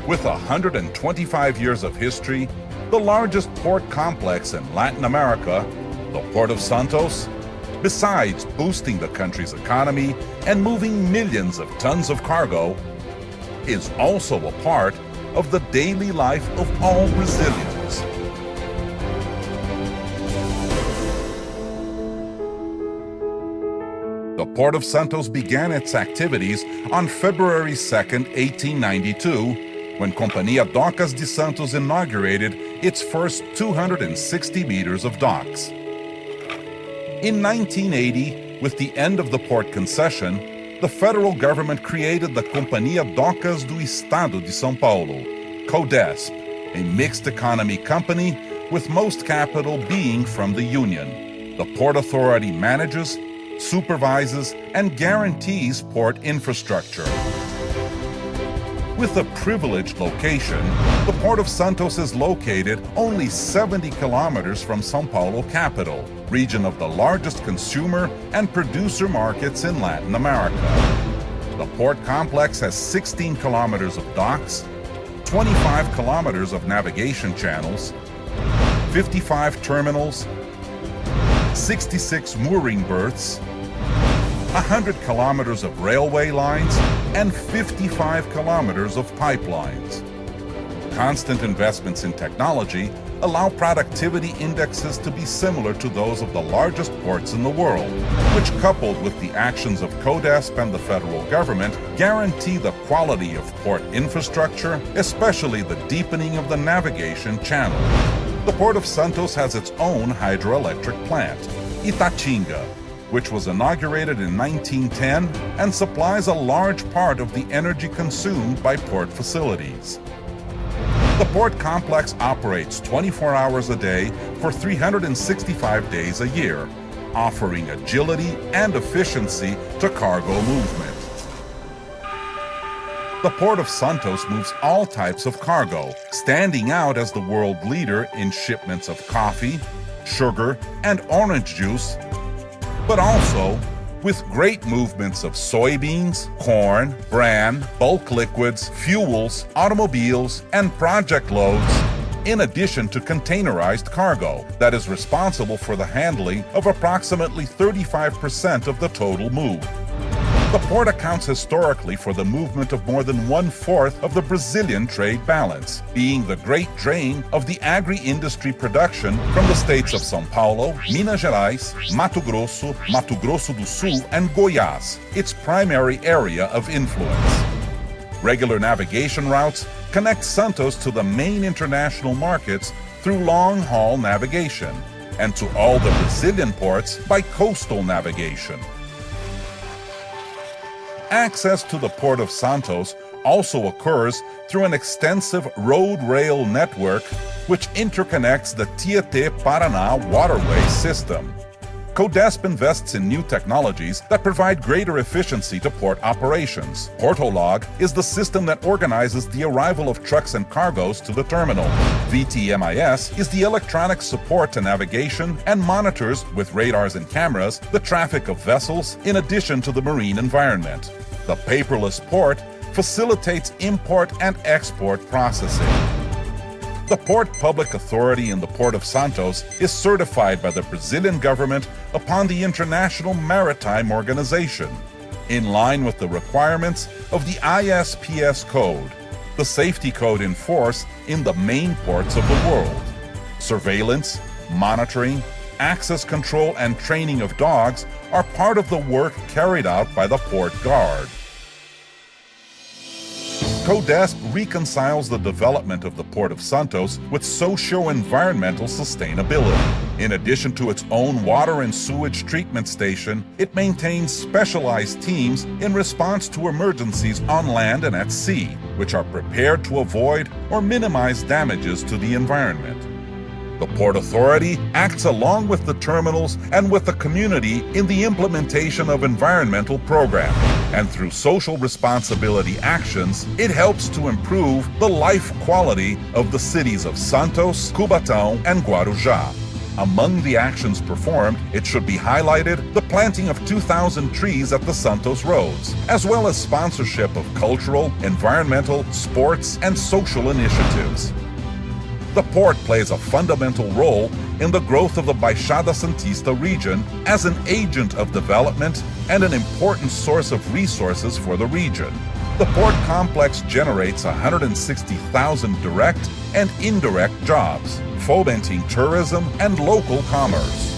With 125 years of history, the largest port complex in Latin America, the Port of Santos, besides boosting the country's economy and moving millions of tons of cargo, is also a part of the daily life of all Brazilians. The Port of Santos began its activities on February 2, 1892, when Companhia Docas de Santos inaugurated its first 260 meters of docks. In 1980, with the end of the port concession, the federal government created the Companhia Docas do Estado de São Paulo, CODESP, a mixed economy company with most capital being from the Union. The Port Authority manages, supervises, and guarantees port infrastructure. With a privileged location, the Port of Santos is located only 70 kilometers from São Paulo capital, region of the largest consumer and producer markets in Latin America. The port complex has 16 kilometers of docks, 25 kilometers of navigation channels, 55 terminals, 66 mooring berths, 100 kilometers of railway lines, and 55 kilometers of pipelines. Constant investments in technology allow productivity indexes to be similar to those of the largest ports in the world, which, coupled with the actions of CODESP and the federal government, guarantee the quality of port infrastructure, especially the deepening of the navigation channel. The Port of Santos has its own hydroelectric plant, Itatinga, which was inaugurated in 1910 and supplies a large part of the energy consumed by port facilities. The port complex operates 24 hours a day for 365 days a year, offering agility and efficiency to cargo movement. The Port of Santos moves all types of cargo, standing out as the world leader in shipments of coffee, sugar, and orange juice, but also with great movements of soybeans, corn, bran, bulk liquids, fuels, automobiles, and project loads, in addition to containerized cargo that is responsible for the handling of approximately 35% of the total move. The port accounts historically for the movement of more than 1/4 of the Brazilian trade balance, being the great drain of the agri-industry production from the states of São Paulo, Minas Gerais, Mato Grosso do Sul, and Goiás, its primary area of influence. Regular navigation routes connect Santos to the main international markets through long-haul navigation, and to all the Brazilian ports by coastal navigation. Access to the Port of Santos also occurs through an extensive road-rail network which interconnects the Tietê-Paraná waterway system. CODESP invests in new technologies that provide greater efficiency to port operations. Portolog is the system that organizes the arrival of trucks and cargoes to the terminal. VTMIS is the electronic support to navigation and monitors, with radars and cameras, the traffic of vessels in addition to the marine environment. The paperless port facilitates import and export processing. The Port Public Authority in the Port of Santos is certified by the Brazilian government upon the International Maritime Organization, in line with the requirements of the ISPS code, the safety code in force in the main ports of the world. Surveillance, monitoring, access control, and training of dogs are part of the work carried out by the Port Guard. CODESP reconciles the development of the Port of Santos with socio-environmental sustainability. In addition to its own water and sewage treatment station, it maintains specialized teams in response to emergencies on land and at sea, which are prepared to avoid or minimize damages to the environment. The Port Authority acts along with the terminals and with the community in the implementation of environmental programs, and through social responsibility actions, it helps to improve the life quality of the cities of Santos, Cubatão, and Guarujá. Among the actions performed, it should be highlighted the planting of 2,000 trees at the Santos roads, as well as sponsorship of cultural, environmental, sports, and social initiatives. The port plays a fundamental role in the growth of the Baixada Santista region as an agent of development and an important source of resources for the region. The port complex generates 160,000 direct and indirect jobs, fomenting tourism and local commerce.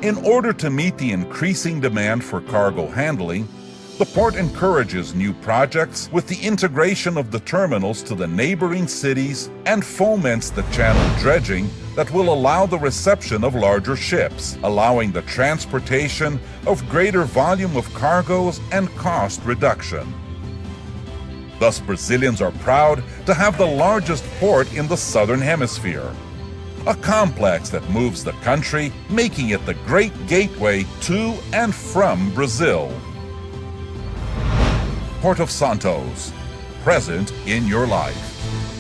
In order to meet the increasing demand for cargo handling, the port encourages new projects with the integration of the terminals to the neighboring cities and foments the channel dredging that will allow the reception of larger ships, allowing the transportation of greater volume of cargoes and cost reduction. Thus, Brazilians are proud to have the largest port in the Southern Hemisphere, a complex that moves the country, making it the great gateway to and from Brazil. Port of Santos, present in your life.